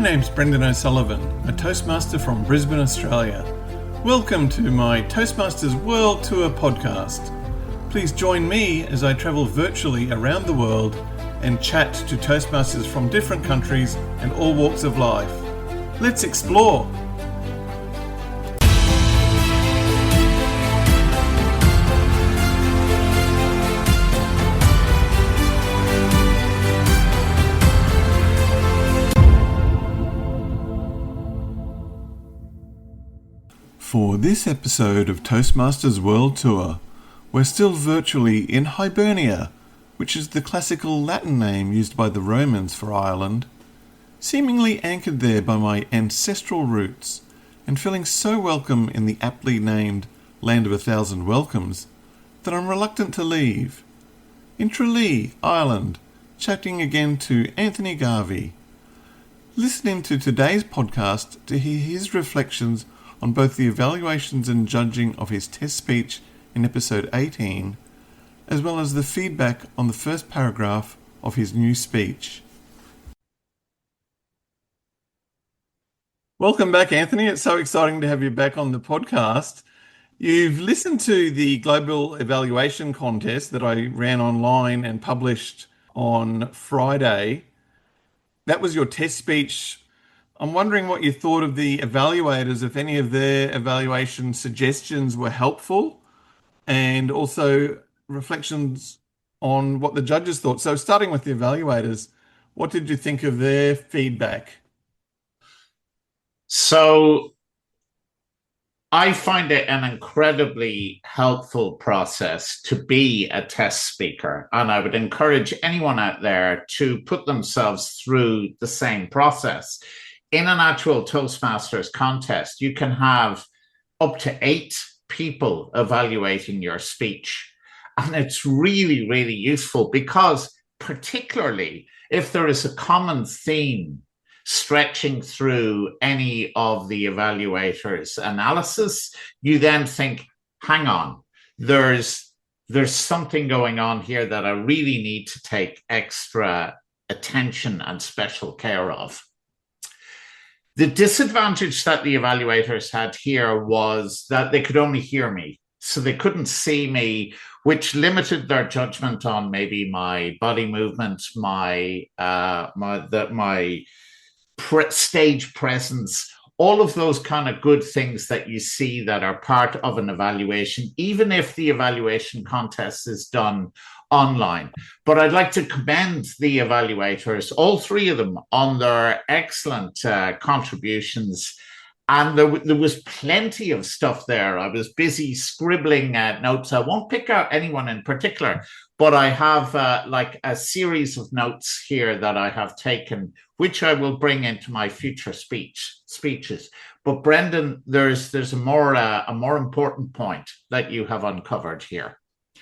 name's Brendan O'Sullivan, a Toastmaster from Brisbane, Australia. Welcome to my Toastmasters World Tour podcast. Please join me as I travel virtually around the world and chat to Toastmasters from different countries and all walks of life. Let's explore! For this episode of Toastmasters World Tour, we're still virtually in Hibernia, which is the classical Latin name used by the Romans for Ireland, seemingly anchored there by my ancestral roots, and feeling so welcome in the aptly named Land of a Thousand Welcomes that I'm reluctant to leave. In Tralee, Ireland, chatting again to Anthony Garvey. Listen in to today's podcast to hear his reflections on both the evaluations and judging of his test speech in episode 18, as well as the feedback on the first paragraph of his new speech. Welcome back, Anthony. It's so exciting to have you back on the podcast. You've listened to the Global Evaluation Contest that I ran online and published on Friday. That was your test speech. I'm wondering what you thought of the evaluators, if any of their evaluation suggestions were helpful, and also reflections on what the judges thought. So starting with the evaluators, what did you think of their feedback? So I find it an incredibly helpful process to be a test speaker, and I would encourage anyone out there to put themselves through the same process. In an actual Toastmasters contest, you can have up to 8 people evaluating your speech. And it's really, really useful because particularly if there is a common theme stretching through any of the evaluators' analysis, you then think, hang on, there's something going on here that I really need to take extra attention and special care of. The disadvantage that the evaluators had here was that they could only hear me, so they couldn't see me, which limited their judgment on maybe my body movement, my stage presence, all of those kind of good things that you see that are part of an evaluation, even if the evaluation contest is done online. But I'd like to commend the evaluators, all 3 of them, on their excellent contributions. And there was plenty of stuff there. I was busy scribbling notes. I won't pick out anyone in particular, but I have like a series of notes here that I have taken, which I will bring into my future speeches. But Brendan, there's a more important point that you have uncovered here.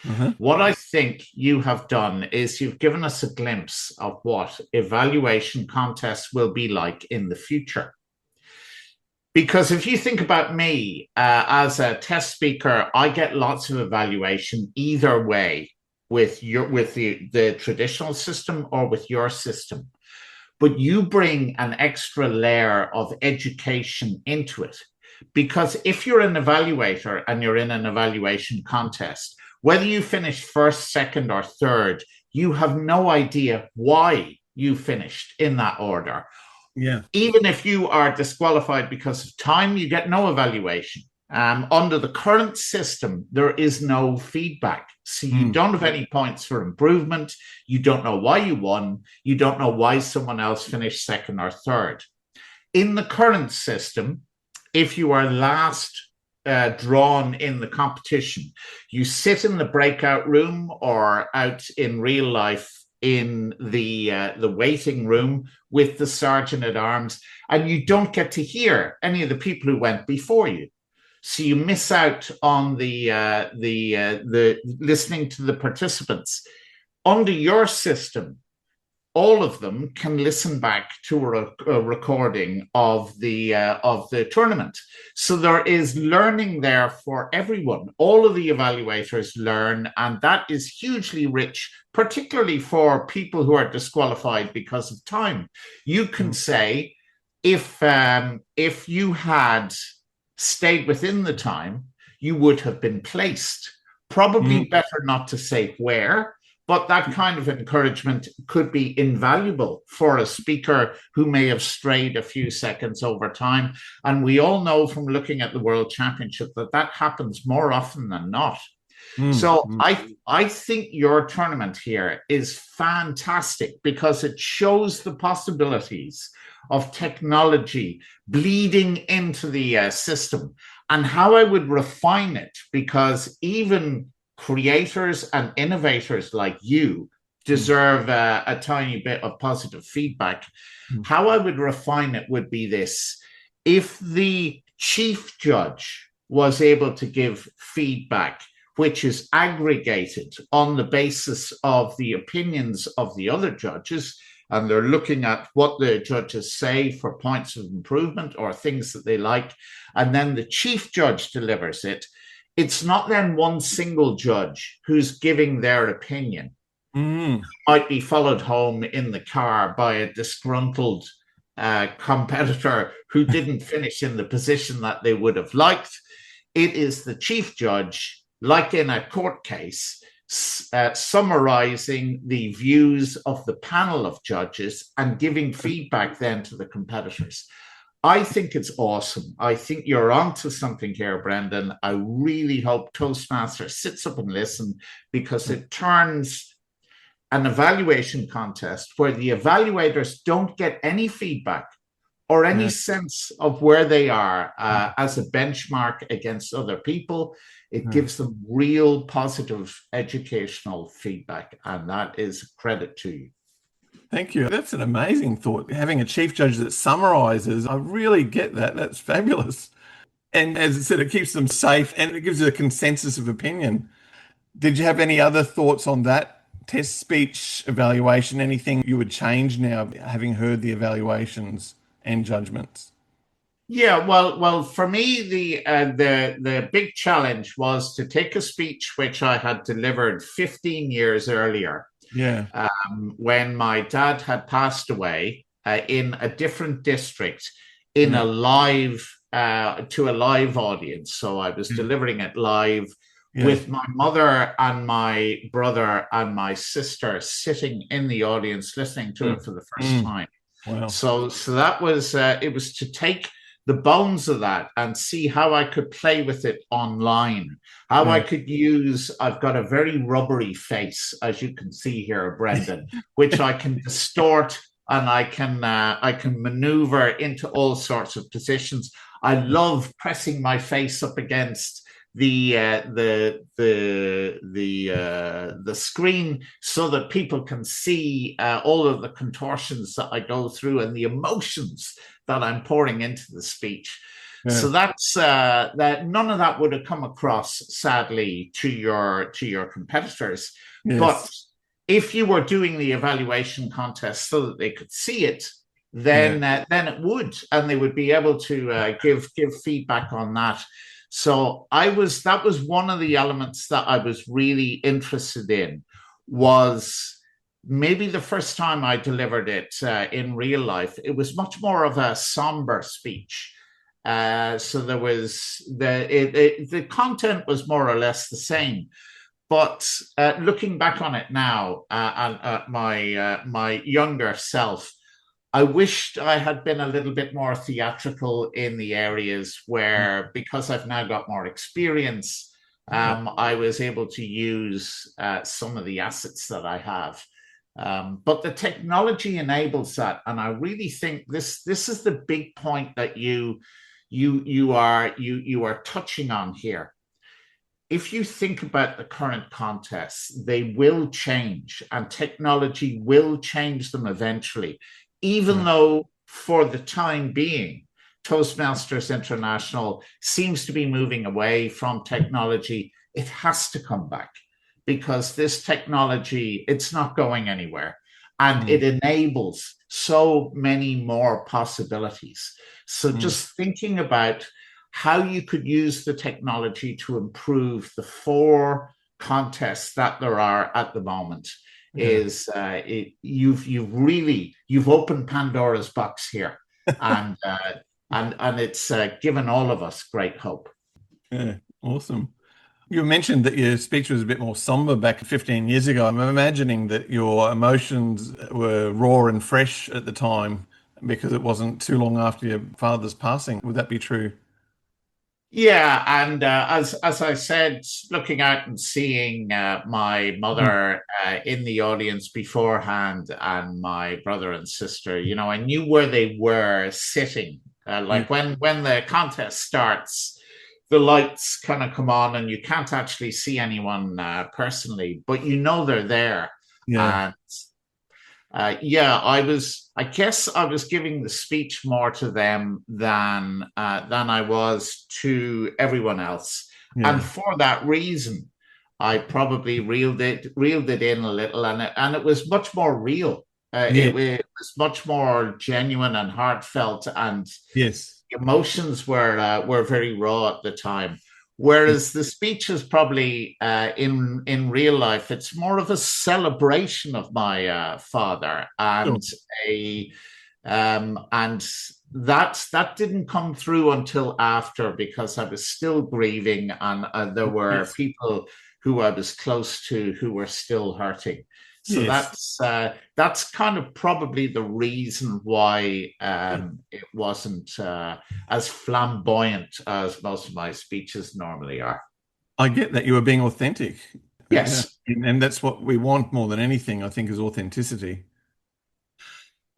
Mm-hmm. What I think you have done is you've given us a glimpse of what evaluation contests will be like in the future. Because if you think about me as a test speaker, I get lots of evaluation either way with the traditional system or with your system. But you bring an extra layer of education into it. Because if you're an evaluator and you're in an evaluation contest, whether you finish first, second, or third, you have no idea why you finished in that order. Yeah. Even if you are disqualified because of time, you get no evaluation. Under the current system, there is no feedback. So you don't have any points for improvement. You don't know why you won. You don't know why someone else finished second or third. In the current system, if you are last drawn in the competition, you sit in the breakout room or out in real life in the waiting room with the sergeant at arms, and you don't get to hear any of the people who went before you. So you miss out on the listening to the participants. Under your system, all of them can listen back to a recording of the tournament. So there is learning there for everyone. All of the evaluators learn, and that is hugely rich, particularly for people who are disqualified because of time. You can say, if you had stayed within the time, you would have been placed. Probably Mm. better not to say where, but that kind of encouragement could be invaluable for a speaker who may have strayed a few seconds over time. And we all know from looking at the World Championship that that happens more often than not. Mm. So Mm. I think your tournament here is fantastic because it shows the possibilities of technology bleeding into the system and how I would refine it, because even creators and innovators like you deserve a tiny bit of positive feedback. Mm. How I would refine it would be this: if the chief judge was able to give feedback which is aggregated on the basis of the opinions of the other judges, and they're looking at what the judges say for points of improvement or things that they like, and then the chief judge delivers it. It's not then one single judge who's giving their opinion. Mm. Might be followed home in the car by a disgruntled competitor who didn't finish in the position that they would have liked. It is the chief judge, like in a court case, summarizing the views of the panel of judges and giving feedback then to the competitors. I think it's awesome. I think you're onto something here, Brendan. I really hope Toastmaster sits up and listens, because it turns an evaluation contest where the evaluators don't get any feedback or any sense of where they are as a benchmark against other people. It gives them real positive educational feedback, and that is a credit to you. Thank you. That's an amazing thought. Having a chief judge that summarizes, I really get that. That's fabulous. And as I said, it keeps them safe and it gives a consensus of opinion. Did you have any other thoughts on that test speech evaluation? Anything you would change now, having heard the evaluations and judgments? Yeah, well, for me, the big challenge was to take a speech which I had delivered 15 years earlier, Yeah. when my dad had passed away in a different district, in Yeah. a live to a live audience. So I was delivering it live Yeah. with my mother and my brother and my sister sitting in the audience listening to it for the first time. Wow. So that was it was to take the bones of that and see how I could play with it online, how I could use. I've got a very rubbery face, as you can see here, Brendan, which I can distort and I can maneuver into all sorts of positions. I love pressing my face up against the screen so that people can see all of the contortions that I go through and the emotions that I'm pouring into the speech. Yeah. So that's that. None of that would have come across, sadly, to your competitors. Yes. But if you were doing the evaluation contest so that they could see it, then it would, and they would be able to give feedback on that. So that was one of the elements that I was really interested in, was maybe the first time I delivered it in real life. It was much more of a somber speech. So there was the content was more or less the same. But looking back on it now, and my younger self, I wished I had been a little bit more theatrical in the areas where, because I've now got more experience, I was able to use some of the assets that I have. But the technology enables that, and I really think this is the big point that you are touching on here. If you think about the current contests, they will change, and technology will change them eventually. Even though for the time being, Toastmasters International seems to be moving away from technology, it has to come back, because this technology, it's not going anywhere, and it enables so many more possibilities. So just thinking about how you could use the technology to improve the 4 contests that there are at the moment is you've opened Pandora's box here. and it's given all of us great hope. Yeah, awesome. You mentioned that your speech was a bit more somber back 15 years ago. I'm imagining that your emotions were raw and fresh at the time because it wasn't too long after your father's passing. Would that be true? Yeah, and as I said, looking out and seeing my Mm. mother in the audience beforehand, and my brother and sister, I knew where they were sitting. Yeah, Like when the contest starts, the lights kind of come on, and you can't actually see anyone personally, but they're there. yeah, And yeah, I guess I was giving the speech more to them than I was to everyone else, and yeah, for that reason, I probably reeled it in a little, and it was much more real. yeah, It was much more genuine and heartfelt, and yes, emotions were very raw at the time. Whereas the speech is probably in real life, it's more of a celebration of my father, sure. a and that didn't come through until after, because I was still grieving, and there were Yes, people who I was close to who were still hurting. So yes. that's kind of probably the reason why it wasn't as flamboyant as most of my speeches normally are. I get that you were being authentic. Yeah. Yes, And that's what we want more than anything, I think, is authenticity.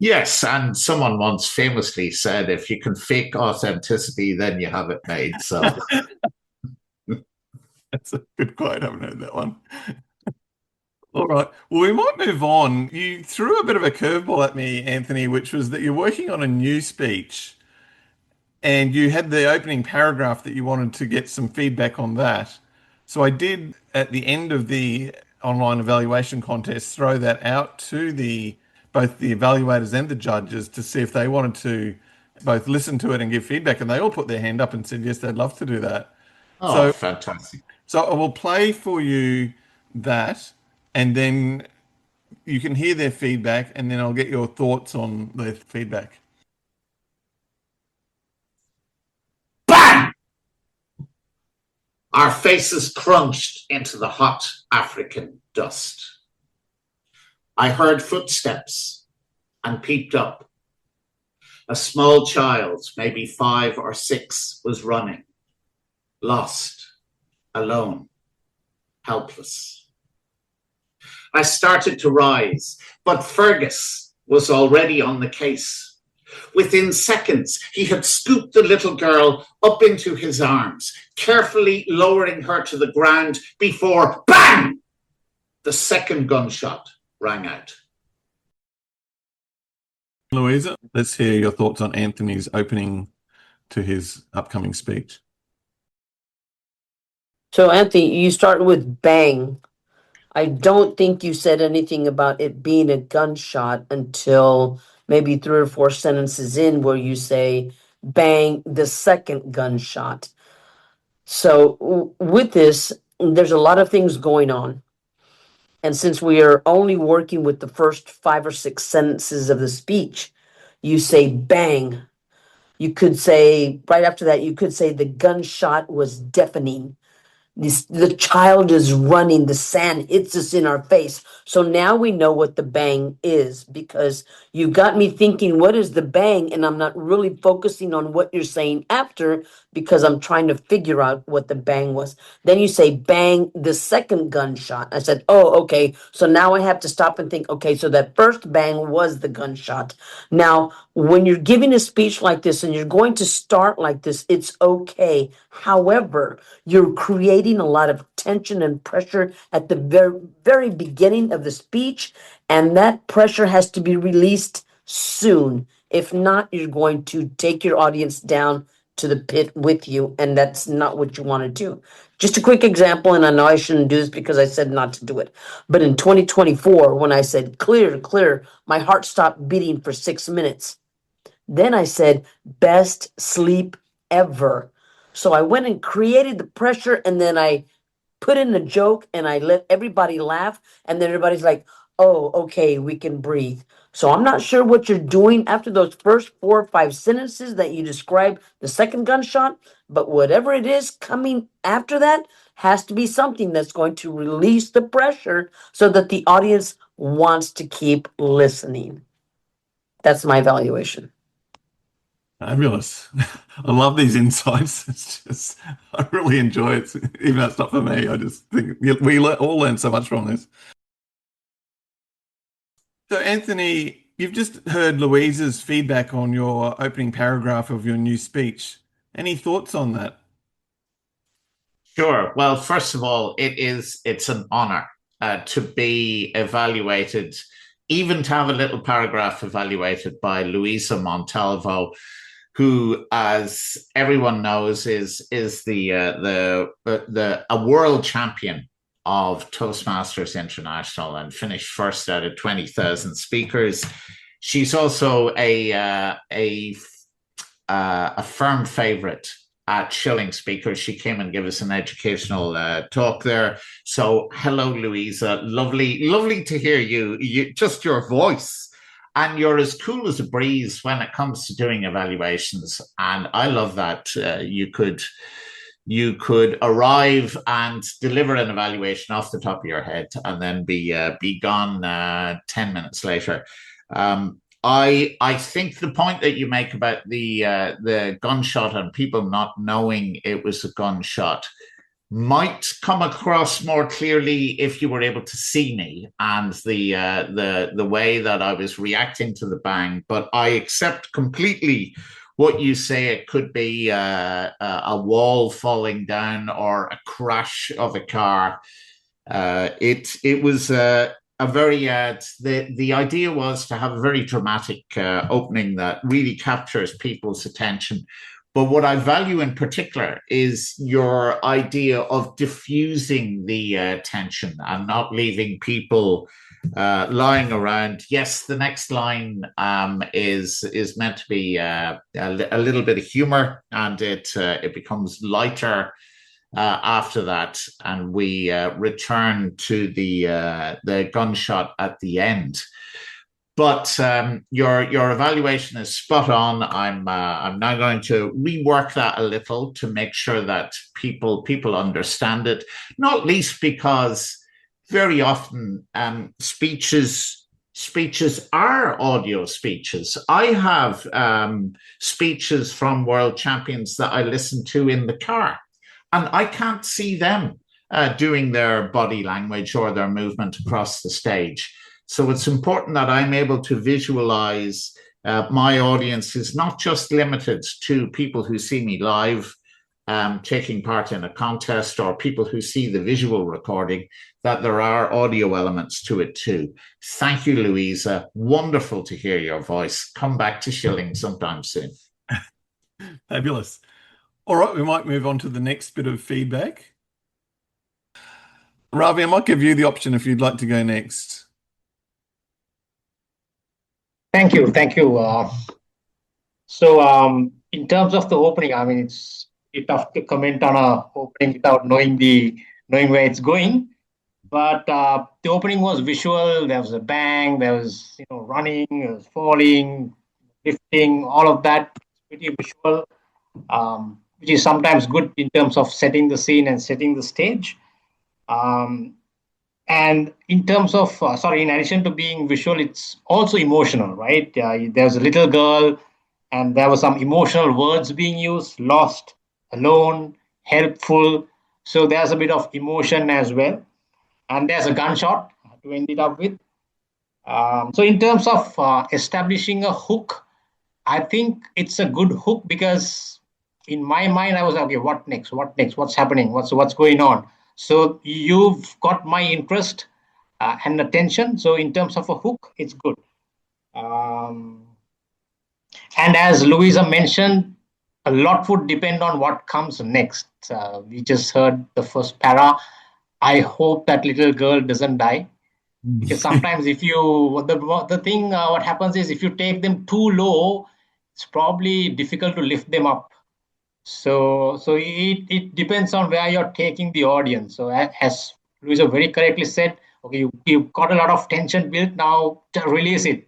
yes, and someone once famously said, "If you can fake authenticity, then you have it made." So, That's a good quote. I haven't heard that one. All right. Well, we might move on. You threw a bit of a curveball at me, Anthony, which was that you're working on a new speech and you had the opening paragraph that you wanted to get some feedback on that. So I did, at the end of the online evaluation contest, throw that out to the both the evaluators and the judges to see if they wanted to both listen to it and give feedback. And they all put their hand up and said yes, they'd love to do that. oh, So fantastic. so I will play for you that, and then you can hear their feedback, and then I'll get your thoughts on their feedback. Bang! Our faces crunched into the hot African dust. I heard footsteps and peeped up. A small child, maybe 5 or 6, was running, lost, alone, helpless. I started to rise, but Fergus was already on the case. Within seconds, he had scooped the little girl up into his arms, carefully lowering her to the ground before, bang! The second gunshot rang out. Louisa, let's hear your thoughts on Anthony's opening to his upcoming speech. So, Anthony, you start with bang. I don't think you said anything about it being a gunshot until maybe 3 or 4 sentences in, where you say bang the second gunshot. So, with this, there's a lot of things going on. And since we are only working with the first 5 or 6 sentences of the speech, you say bang. You could say, right after that, you could say the gunshot was deafening. The child is running, the sand hits us in our face. So now we know what the bang is, because you got me thinking, what is the bang? And I'm not really focusing on what you're saying after, because I'm trying to figure out what the bang was. Then you say bang the second gunshot. I said, oh, okay. So now I have to stop and think, okay, so that first bang was the gunshot. Now, when you're giving a speech like this and you're going to start like this, it's okay. However, you're creating a lot of tension and pressure at the very beginning of the speech, and that pressure has to be released soon. If not, you're going to take your audience down to the pit with you, and that's not what you want to do. Just a quick example, and I know I shouldn't do this because I said not to do it, but in 2024, when I said clear, clear, my heart stopped beating for 6 minutes. Then I said, best sleep ever. So I went and created the pressure, and then I put in a joke and I let everybody laugh. And then everybody's like, oh, okay, we can breathe. So I'm not sure what you're doing after those first 4 or 5 sentences that you describe the second gunshot, but whatever it is coming after that has to be something that's going to release the pressure so that the audience wants to keep listening. That's my evaluation. Fabulous. I love these insights. It's just, I really enjoy it. Even though it's not for me, I just think we all learn so much from this. So, Anthony, you've just heard Louisa's feedback on your opening paragraph of your new speech. Any thoughts on that? Sure. Well, first of all, it's an honor to be evaluated, even to have a little paragraph evaluated by Louisa Montalvo, who, as everyone knows, is a world champion of Toastmasters International and finished first out of 20,000 speakers. She's also a firm favorite at Shilling Speakers. She came and gave us an educational talk there. So, hello, Louisa. Lovely to hear you. Just your voice. And you're as cool as a breeze when it comes to doing evaluations. And I love that you could arrive and deliver an evaluation off the top of your head and then be gone 10 minutes later. I think the point that you make about the gunshot and people not knowing it was a gunshot might come across more clearly if you were able to see me and the way that I was reacting to the bang. But I accept completely what you say. It could be a wall falling down or a crash of a car. It was a very the idea was to have a very dramatic opening that really captures people's attention. But what I value in particular is your idea of diffusing the tension and not leaving people lying around. Yes, the next line is meant to be a little bit of humor, and it becomes lighter after that, and we return to the gunshot at the end. But your evaluation is spot on. I'm now going to rework that a little to make sure that people understand it. Not least because very often speeches are audio speeches. I have speeches from world champions that I listen to in the car, and I can't see them doing their body language or their movement across the stage. So it's important that I'm able to visualize my audience is not just limited to people who see me live taking part in a contest or people who see the visual recording, that there are audio elements to it too. Thank you, Louisa. Wonderful to hear your voice. Come back to Shilling sometime soon. Fabulous. All right, we might move on to the next bit of feedback. Ravi, I might give you the option if you'd like to go next. Thank you. In terms of the opening, I mean, it's tough to comment on a opening without knowing where it's going. But the opening was visual. There was a bang. There was running. There was falling, lifting. All of that pretty visual, which is sometimes good in terms of setting the scene and setting the stage. And in terms of, in addition to being visual, it's also emotional, right? There's a little girl and there were some emotional words being used: lost, alone, helpful. So there's a bit of emotion as well. And there's a gunshot to end it up with. So in terms of establishing a hook, I think it's a good hook because in my mind, I was, okay, what next? What's happening? What's going on? So you've got my interest and attention. So in terms of a hook, it's good. And as Louisa mentioned, a lot would depend on what comes next. We just heard the first para. I hope that little girl doesn't die. Because sometimes if you, the thing, what happens is if you take them too low, it's probably difficult to lift them up. So it depends on where you're taking the audience. So as Louisa very correctly said, okay, you've got a lot of tension built, now to release it.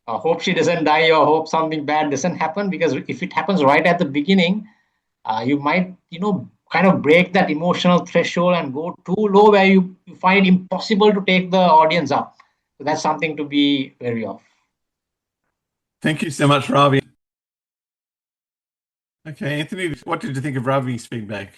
hope she doesn't die or hope something bad doesn't happen, because if it happens right at the beginning, you might, kind of break that emotional threshold and go too low where you find it impossible to take the audience up. So that's something to be wary of. Thank you so much, Ravi. Okay, Anthony, what did you think of Ravi's feedback?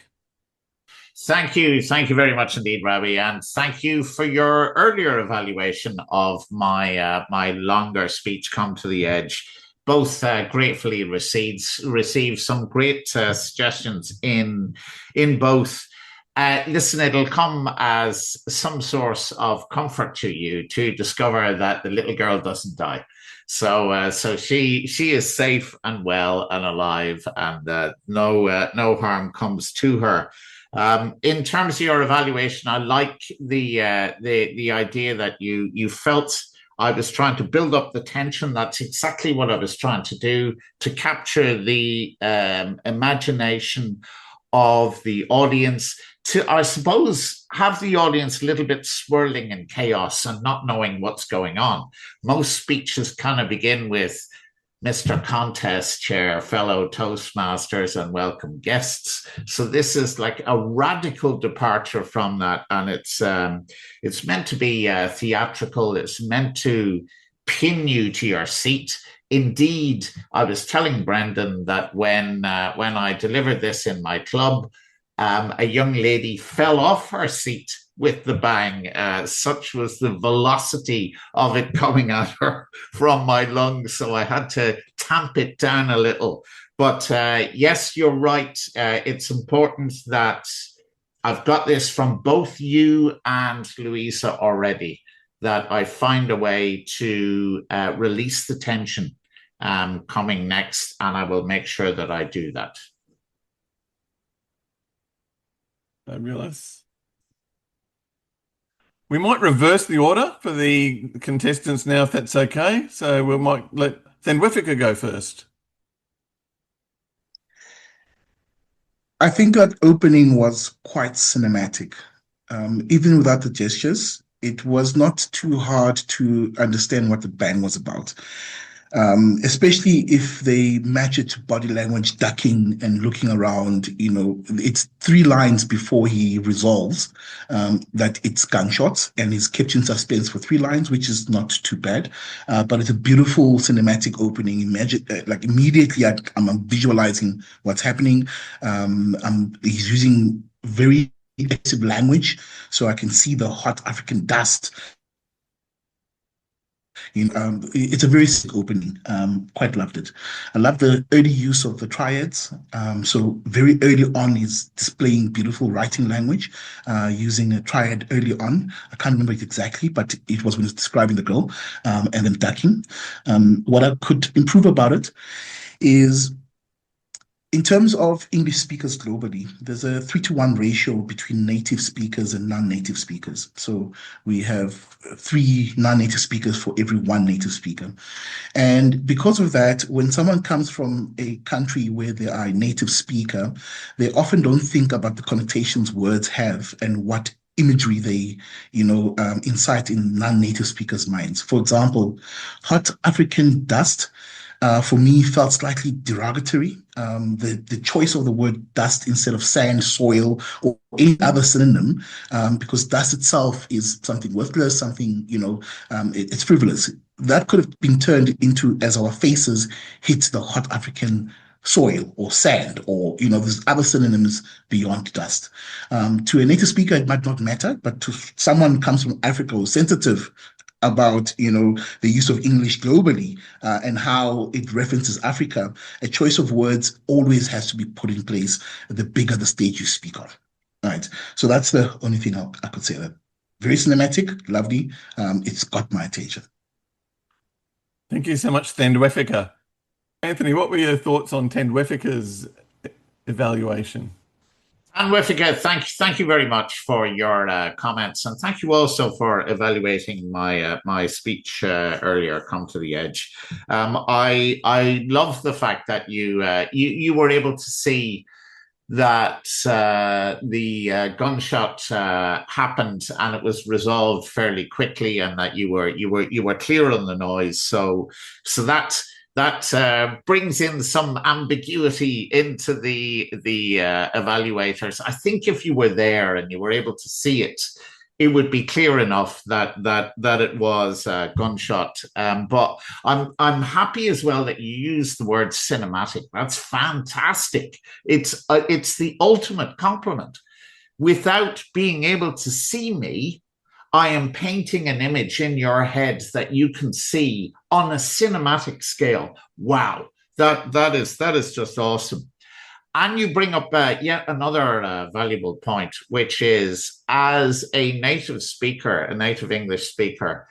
Thank you very much indeed, Ravi, and thank you for your earlier evaluation of my my longer speech, "Come to the Edge." Both gratefully received some great suggestions in both. Listen, it'll come as some source of comfort to you to discover that the little girl doesn't die. So she is safe and well and alive, and no harm comes to her. In terms of your evaluation, I like the idea that you felt I was trying to build up the tension. That's exactly what I was trying to do, to capture the imagination of the audience, to, I suppose, have the audience a little bit swirling in chaos and not knowing what's going on. Most speeches kind of begin with "Mr. Contest Chair, fellow Toastmasters, and welcome guests." So this is like a radical departure from that, and it's meant to be theatrical. It's meant to pin you to your seat. Indeed, I was telling Brendan that when I delivered this in my club, a young lady fell off her seat with the bang. Such was the velocity of it coming at her from my lungs, so I had to tamp it down a little. But yes, you're right. It's important that I've got this from both you and Louisa already, that I find a way to release the tension coming next, and I will make sure that I do that. Fabulous. We might reverse the order for the contestants now, if that's okay. So we might let Thandwefika go first. I think that opening was quite cinematic. Even without the gestures, it was not too hard to understand what the band was about. Especially if they match it to body language, ducking and looking around. It's 3 lines before he resolves that it's gunshots, and he's kept in suspense for 3 lines, which is not too bad. But it's a beautiful cinematic opening. Imagine, like, immediately I'm visualizing what's happening. He's using very aggressive language, so I can see the hot African dust. It's a very sick opening. Quite loved it. I love the early use of the triads. So very early on, he's displaying beautiful writing language, using a triad early on. I can't remember it exactly, but it was when he's describing the girl, and then ducking. What I could improve about it is, in terms of English speakers globally, there's a 3-to-1 ratio between native speakers and non-native speakers. So we have 3 non-native speakers for every 1 native speaker. And because of that, when someone comes from a country where they are a native speaker, they often don't think about the connotations words have and what imagery they, incite in non-native speakers' minds. For example, hot African dust, for me, felt slightly derogatory. The choice of the word dust instead of sand, soil, or any other synonym, because dust itself is something worthless, something, it's frivolous. That could have been turned into, as our faces hit the hot African soil or sand, or, there's other synonyms beyond dust. To a native speaker, it might not matter, but to someone who comes from Africa who's sensitive about the use of English globally, and how it references Africa, a choice of words always has to be put in place the bigger the stage you speak on. Right. So that's the only thing I could say. That very cinematic, lovely. It's got my attention. Thank you so much, Thandwefika. Anthony, what were your thoughts on Thandwefika's evaluation? Thandwefika, thank you very much for your comments, and thank you also for evaluating my speech earlier, "Come to the Edge." I love the fact that you were able to see that the gunshot happened and it was resolved fairly quickly, and that you were clear on the noise. So that brings in some ambiguity into the evaluators. I think if you were there and you were able to see it, it would be clear enough that it was a gunshot. But I'm happy as well that you use the word cinematic. That's fantastic. It's the ultimate compliment. Without being able to see me, I am painting an image in your head that you can see on a cinematic scale. Wow, that is just awesome. And you bring up yet another valuable point, which is, as a native speaker, a native English speaker,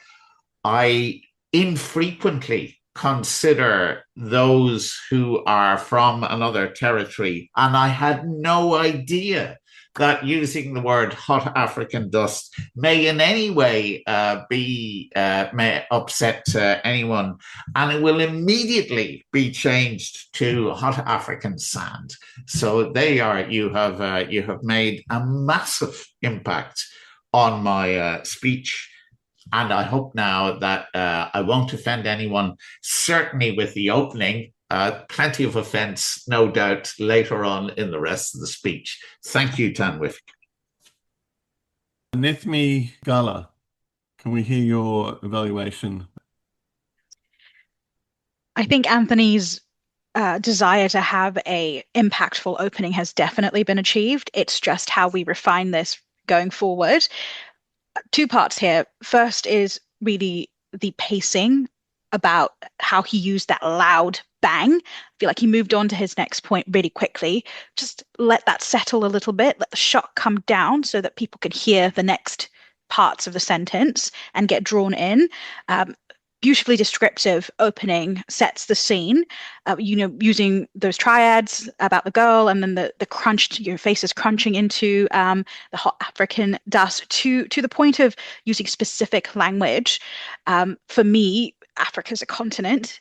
I infrequently consider those who are from another territory. And I had no idea that using the word hot African dust may in any way may upset anyone, and it will immediately be changed to hot African sand. So you have made a massive impact on my speech. And I hope now that I won't offend anyone, certainly with the opening. Plenty of offence, no doubt, later on in the rest of the speech. Thank you, Tanwif. Nethmi Gala, can we hear your evaluation? I think Anthony's desire to have a impactful opening has definitely been achieved. It's just how we refine this going forward. Two parts here. First is really the pacing, about how he used that loud bang. I feel like he moved on to his next point really quickly. Just let that settle a little bit, let the shot come down so that people can hear the next parts of the sentence and get drawn in. Beautifully descriptive opening, sets the scene, using those triads about the girl, and then the crunched, your face is crunching into the hot African dust, to the point of using specific language. For me, Africa's a continent.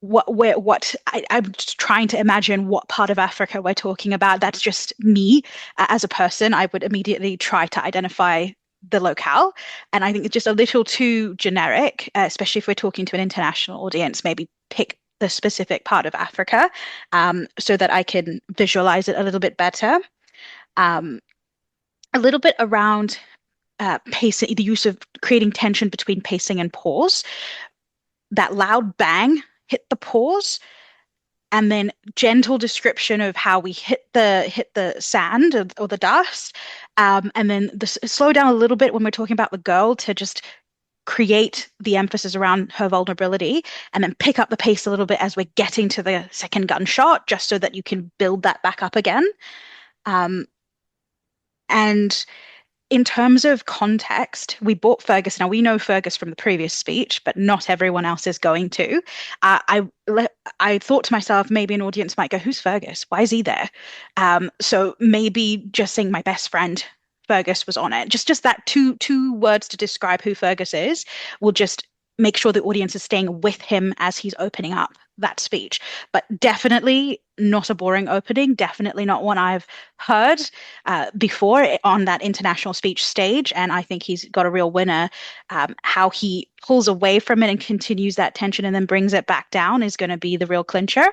I'm just trying to imagine what part of Africa we're talking about. That's just me as a person. I would immediately try to identify the locale, and I think it's just a little too generic, especially if we're talking to an international audience. Maybe pick the specific part of Africa, so that I can visualize it a little bit better. A little bit around pacing, the use of creating tension between pacing and pause. That loud bang hit the pause, and then gentle description of how we hit the sand or the dust, and then slow down a little bit when we're talking about the girl, to just create the emphasis around her vulnerability, and then pick up the pace a little bit as we're getting to the second gunshot, just so that you can build that back up again. And in terms of context, we bought Fergus. Now, we know Fergus from the previous speech, but not everyone else is going to. I thought to myself, maybe an audience might go, who's Fergus? Why is he there? So maybe just saying my best friend Fergus was on it. Just that two words to describe who Fergus is will just make sure the audience is staying with him as he's opening up that speech. But definitely not a boring opening, definitely not one I've heard before on that international speech stage. And I think he's got a real winner. How he pulls away from it and continues that tension and then brings it back down is going to be the real clincher.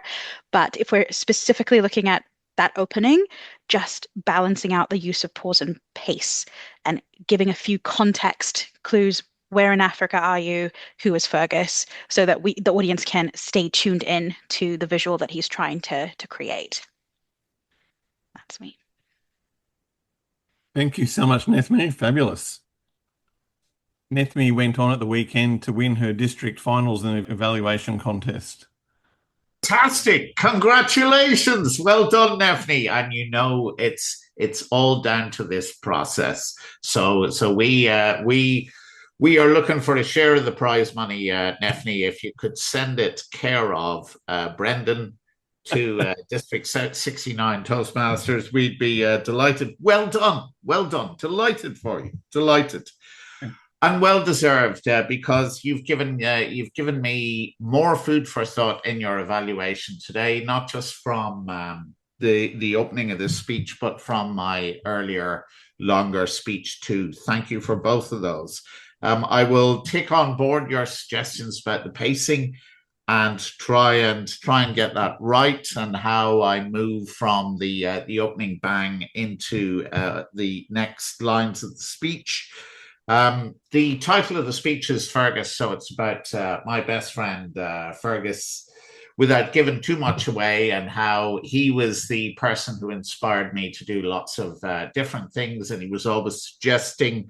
But if we're specifically looking at that opening, just balancing out the use of pause and pace and giving a few context clues. Where in Africa are you? Who is Fergus? So that the audience can stay tuned in to the visual that he's trying to create. That's me. Thank you so much, Nethmi. Fabulous. Nethmi went on at the weekend to win her district finals in the evaluation contest. Fantastic! Congratulations! Well done, Nethmi. And it's all down to this process. So we are looking for a share of the prize money, Nethmi. If you could send it care of Brendan to District 69 Toastmasters, we'd be delighted. Well done. Delighted for you. Delighted. And well deserved, because you've given me more food for thought in your evaluation today, not just from the opening of this speech, but from my earlier longer speech too. Thank you for both of those. I will take on board your suggestions about the pacing and try and get that right, and how I move from the opening bang into the next lines of the speech. The title of the speech is Fergus, so it's about my best friend Fergus, without giving too much away, and how he was the person who inspired me to do lots of different things. And he was always suggesting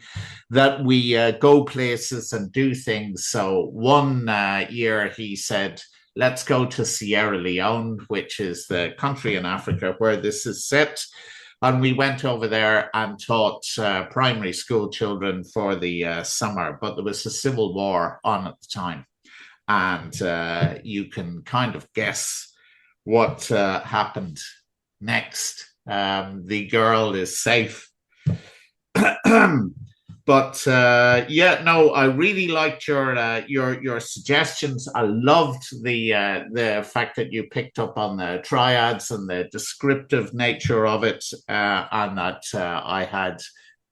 that we go places and do things. So one year he said, let's go to Sierra Leone, which is the country in Africa where this is set. And we went over there and taught primary school children for the summer, but there was a civil war on at the time. And you can kind of guess what happened next. The girl is safe. But yeah, no, I really liked your suggestions. I loved the fact that you picked up on the triads and the descriptive nature of it, and that I had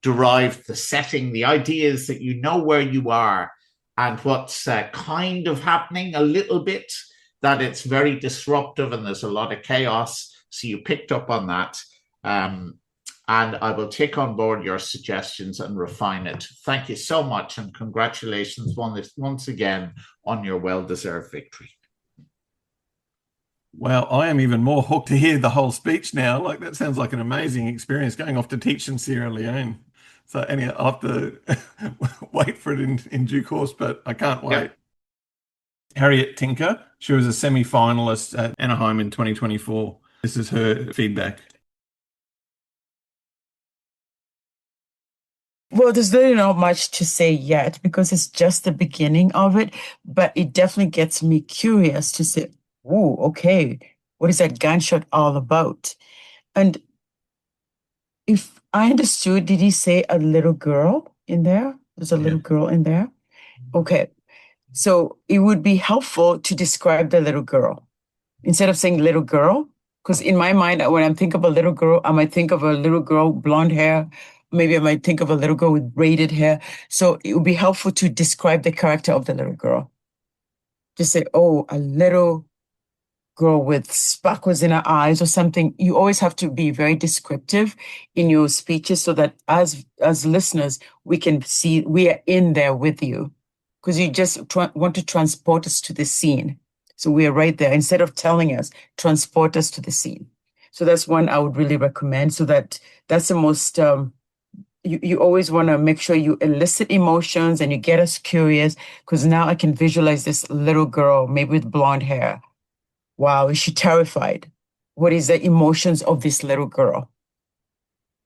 derived the setting. The idea is that you know where you are and what's kind of happening a little bit, that it's very disruptive and there's a lot of chaos. So you picked up on that. And I will take on board your suggestions and refine it. Thank you so much, and congratulations once again on your well-deserved victory. Well, I am even more hooked to hear the whole speech now. Like, that sounds like an amazing experience, going off to teach in Sierra Leone. So anyway, I'll have to wait for it in due course, but I can't wait. Yep. Harriet Tinker, she was a semi-finalist at Anaheim in 2024. This is her feedback. Well, there's really not much to say yet because it's just the beginning of it, but it definitely gets me curious to say, oh, okay, what is that gunshot all about? And if I understood, did he say a little girl in there? There's a little girl in there? Okay, so it would be helpful to describe the little girl. Instead of saying little girl, because in my mind, when I think of a little girl, I might think of a little girl, blonde hair. Maybe I might think of a little girl with braided hair. So it would be helpful to describe the character of the little girl. Just say, oh, a little girl with sparkles in her eyes or something. You always have to be very descriptive in your speeches so that as listeners, we can see we are in there with you, because you just want to transport us to the scene. So we are right there. Instead of telling us, transport us to the scene. So that's one I would really recommend. So that's the most... You always want to make sure you elicit emotions and you get us curious, because now I can visualize this little girl, maybe with blonde hair. Wow, is she terrified? What is the emotions of this little girl?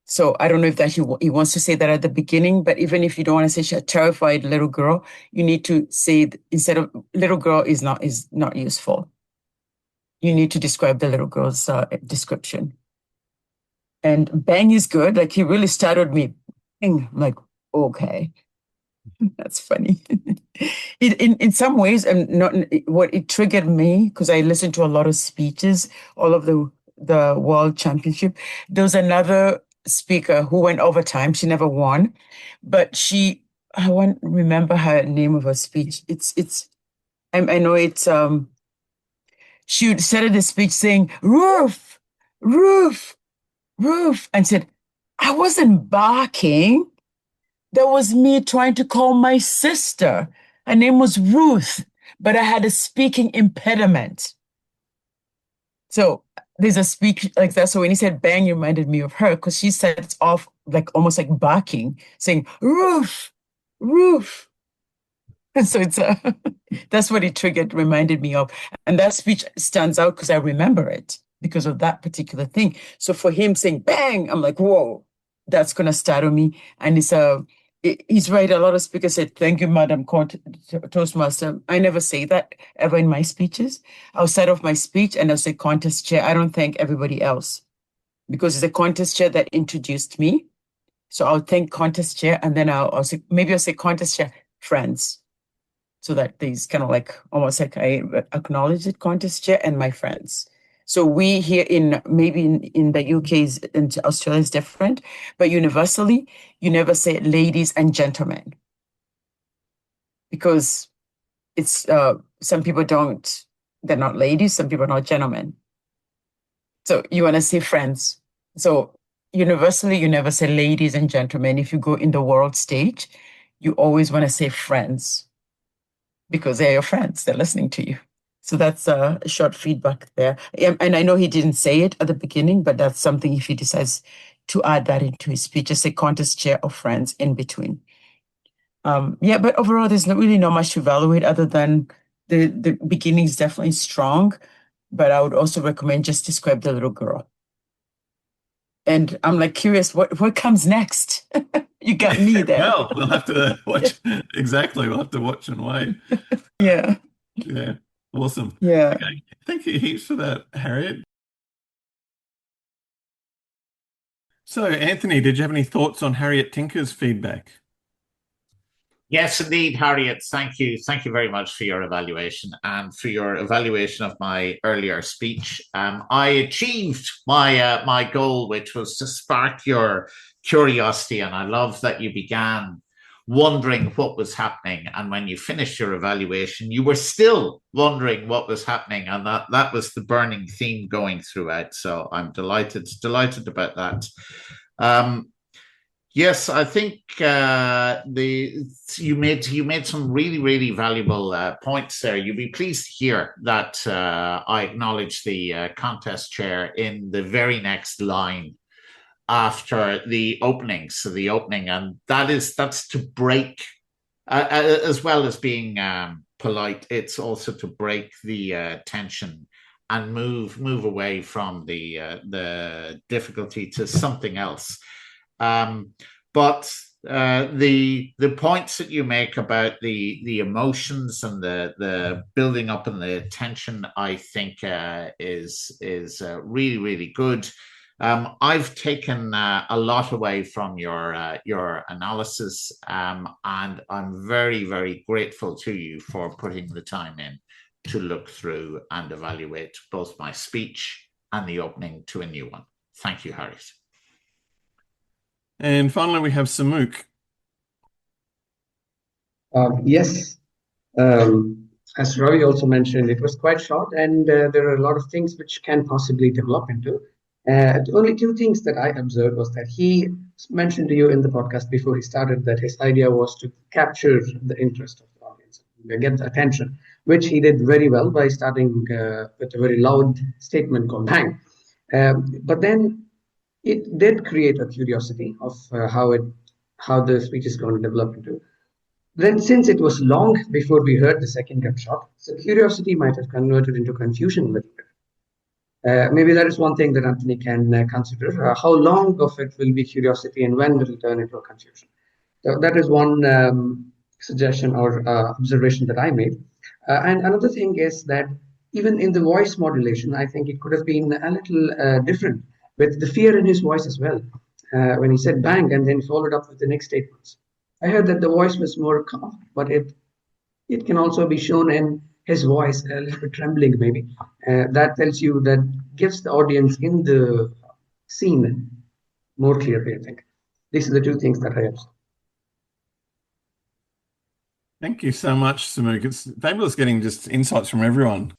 So I don't know if that he wants to say that at the beginning, but even if you don't want to say she's a terrified little girl, you need to say, instead of little girl is not useful. You need to describe the little girl's description. And bang is good. Like, he really startled me. I'm like, okay, that's funny. In some ways, what it triggered me, because I listened to a lot of speeches, all of the World Championship. There was another speaker who went overtime. She never won, but I won't remember her name of her speech. I know it's she started the speech saying roof, roof, roof, and said, I wasn't barking. That was me trying to call my sister. Her name was Ruth, but I had a speaking impediment. So there's a speech like that. So when he said bang, it reminded me of her, because she sets off like almost like barking, saying roof, roof. And so that's what it reminded me of. And that speech stands out because I remember it because of that particular thing. So for him saying bang, I'm like, whoa, that's going to startle me. And he's right. A lot of speakers said, thank you, Madam Toastmaster. I never say that ever in my speeches. I'll start off my speech and I'll say contest chair. I don't thank everybody else, because it's the contest chair that introduced me. So I'll thank contest chair, and then I'll say contest chair friends. So that these kind of like, almost like I acknowledge it, contest chair and my friends. So we here in the UK and Australia is different, but universally, you never say ladies and gentlemen because it's some people don't, they're not ladies, some people are not gentlemen. So you want to say friends. So universally, you never say ladies and gentlemen. If you go in the world stage, you always want to say friends because they're your friends, they're listening to you. So that's a short feedback there. And I know he didn't say it at the beginning, but that's something if he decides to add that into his speech, just say contest chair of friends in between. Yeah, but overall, there's really not much to evaluate other than the beginning is definitely strong, but I would also recommend just describe the little girl. And I'm like curious, what comes next? You got me there. Well, we'll have to watch. Exactly, we'll have to watch and wait. Yeah. Yeah, awesome. Yeah. Okay, thank you heaps for that, Harriet. So, Anthony, did you have any thoughts on Harriet Tinker's feedback? Yes, indeed, Harriet. Thank you. Thank you very much for your evaluation and for your evaluation of my earlier speech. I achieved my goal, which was to spark your curiosity. And I love that you began wondering what was happening. And when you finished your evaluation, you were still wondering what was happening. And that was the burning theme going throughout. So I'm delighted about that. Yes, I think you made some really valuable points there. You'll be pleased to hear that I acknowledge the contest chair in the very next line after the opening. So the opening, and that's to break, as well as being polite. It's also to break the tension and move away from the difficulty to something else. But the points that you make about the emotions and the building up and the tension, I think, is really good. I've taken a lot away from your analysis, and I'm very grateful to you for putting the time in to look through and evaluate both my speech and the opening to a new one. Thank you, Harriet. And finally, we have Samuk. Yes, as Ravi also mentioned, it was quite short, and there are a lot of things which can possibly develop into. The only two things that I observed was that he mentioned to you in the podcast before he started that his idea was to capture the interest of the audience, get the attention, which he did very well by starting with a very loud statement called bang. But then it did create a curiosity of how the speech is going to develop into. Then, since it was long before we heard the second gunshot, so curiosity might have converted into confusion a little bit. Maybe that is one thing that Anthony can consider. How long of it will be curiosity and when will it turn into a confusion? So that is one suggestion or observation that I made. And another thing is that even in the voice modulation, I think it could have been a little different with the fear in his voice as well. When he said bang and then followed up with the next statements. I heard that the voice was more calm, but it can also be shown in his voice, a little bit trembling maybe. That tells you, that gives the audience in the scene more clearly, I think. These are the two things that I observed. Thank you so much, Samuk. It's fabulous getting just insights from everyone.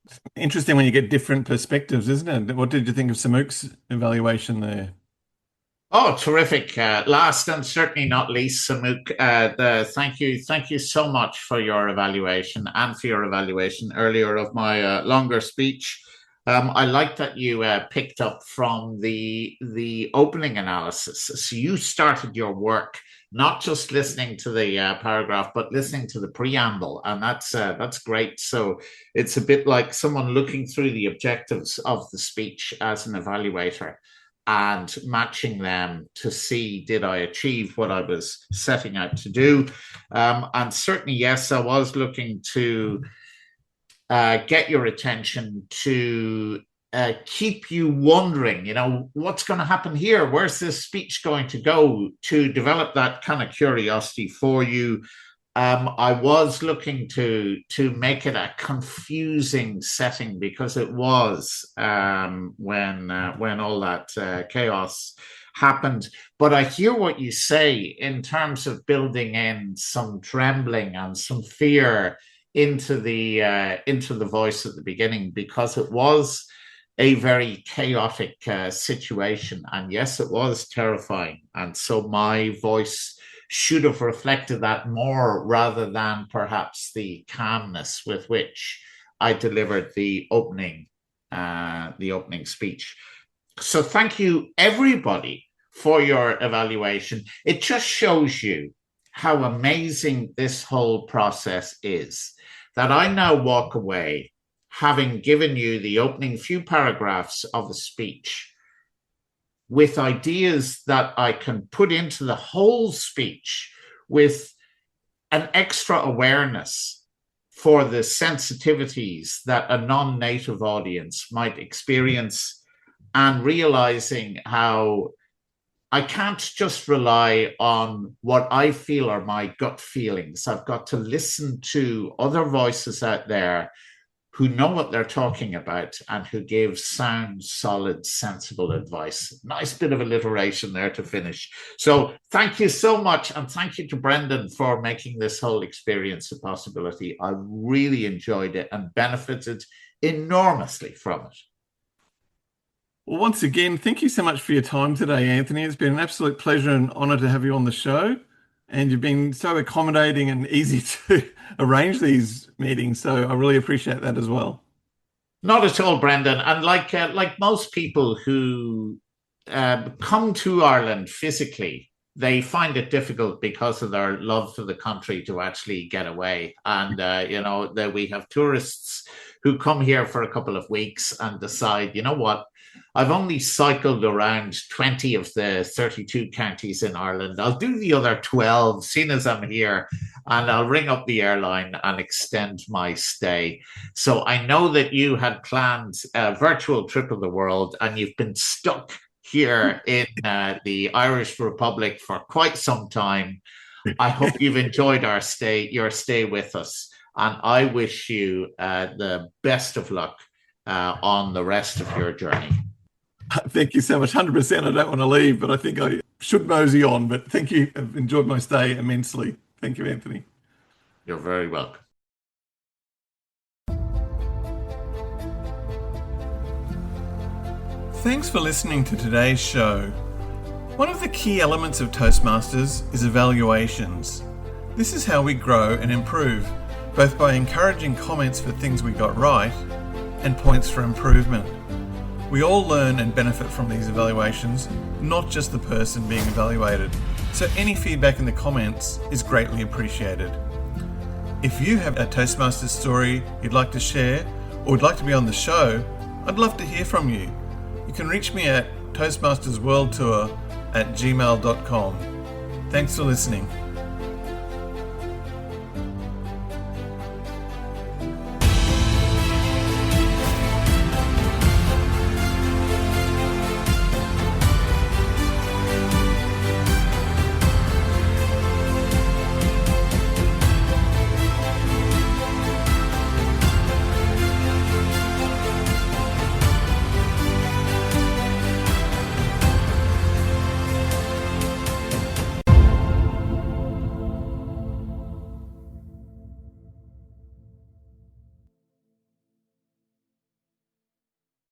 It's interesting when you get different perspectives, isn't it? What did you think of Samuk's evaluation there? Oh, terrific. Last and certainly not least, Samuk, thank you so much for your evaluation and for your evaluation earlier of my longer speech. I like that you picked up from the opening analysis. So you started your work not just listening to the paragraph, but listening to the preamble, and that's great. So it's a bit like someone looking through the objectives of the speech as an evaluator and matching them to see, did I achieve what I was setting out to do? And certainly, yes, I was looking to get your attention, to keep you wondering, what's going to happen here? Where's this speech going to go? To develop that kind of curiosity for you. I was looking to make it a confusing setting, because it was when all that chaos happened. But I hear what you say in terms of building in some trembling and some fear into the voice at the beginning, because it was a very chaotic situation, and yes, it was terrifying, and so my voice should have reflected that more, rather than perhaps the calmness with which I delivered the opening speech. So thank you, everybody, for your evaluation. It just shows you how amazing this whole process is, that I now walk away having given you the opening few paragraphs of a speech with ideas that I can put into the whole speech, with an extra awareness for the sensitivities that a non-native audience might experience, and realizing how I can't just rely on what I feel are my gut feelings. I've got to listen to other voices out there who know what they're talking about and who give sound, solid, sensible advice. Nice bit of alliteration there to finish. So thank you so much. And thank you to Brendan for making this whole experience a possibility. I really enjoyed it and benefited enormously from it. Well, once again, thank you so much for your time today, Anthony. It's been an absolute pleasure and honour to have you on the show. And you've been so accommodating and easy to arrange these meetings. So I really appreciate that as well. Not at all, Brendan. And like most people who come to Ireland physically, they find it difficult because of their love for the country to actually get away. And, that we have tourists who come here for a couple of weeks and decide, you know what, I've only cycled around 20 of the 32 counties in Ireland. I'll do the other 12, seeing as I'm here, and I'll ring up the airline and extend my stay. So I know that you had planned a virtual trip of the world, and you've been stuck here in the Irish Republic for quite some time. I hope you've enjoyed your stay with us, and I wish you the best of luck on the rest of your journey. Thank you so much. 100%. I don't want to leave, but I think I should mosey on. But thank you. I've enjoyed my stay immensely. Thank you, Anthony. You're very welcome. Thanks for listening to today's show. One of the key elements of Toastmasters is evaluations. This is how we grow and improve, both by encouraging comments for things we got right and points for improvement. We all learn and benefit from these evaluations, not just the person being evaluated. So any feedback in the comments is greatly appreciated. If you have a Toastmasters story you'd like to share or would like to be on the show, I'd love to hear from you. You can reach me at toastmastersworldtour@gmail.com. Thanks for listening.